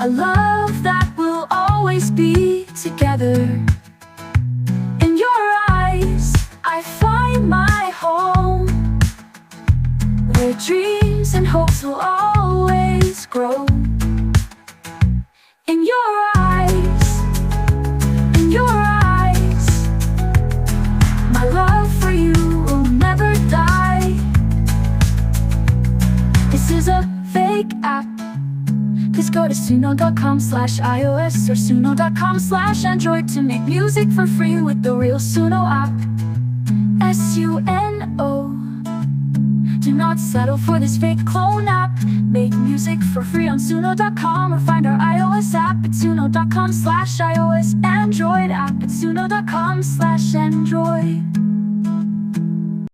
love that we'll always be together. In your eyes, I find my home, where dreams and hopes will always grow. In your eyes, in your eyes, my love for you will never die. This is a fake app. Please go to suno.com/iOS or suno.com/Android to make music for free with the real Suno app. SUNO. Do not settle for this fake clone app. Make music for free on suno.com or find our iOS app at suno.com/iOS, Android app at suno.com/Android.